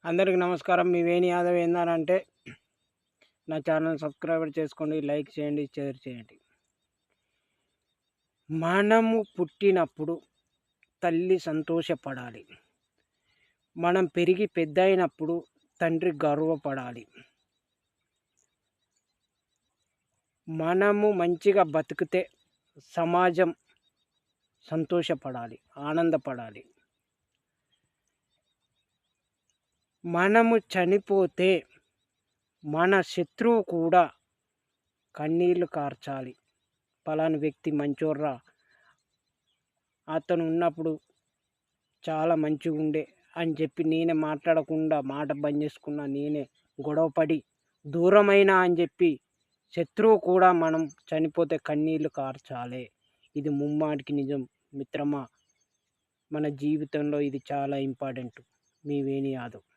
అందరికీ నమస్కారం. మీ వేణి యాదవ్ ఏందనంటే నా ఛానల్ సబ్స్క్రైబ్ చేసుకోండి, లైక్ చేయండి, షేర్ చేయండి. మనము పుట్టినప్పుడు తల్లి సంతోషపడాలి. మనం పెరిగి పెద్దయినప్పుడు తండ్రి గర్వపడాలి. మనము మంచిగా బతికితే సమాజం సంతోషపడాలి, ఆనందపడాలి. మనము చనిపోతే మన శత్రువు కూడా కన్నీళ్లు కార్చాలి. పలానా వ్యక్తి మంచోర్రా, అతను ఉన్నప్పుడు చాలా మంచిగా ఉండే అని చెప్పి నేనే మాట్లాడకుండా మాట బంద్ చేసుకున్నా, నేనే గొడవపడి దూరమైనా అని చెప్పి శత్రువు కూడా మనం చనిపోతే కన్నీళ్లు కార్చాలి. ఇది ముమ్మాటికి నిజం మిత్రమా. మన జీవితంలో ఇది చాలా ఇంపార్టెంట్. మీ వేణి యాదవ్.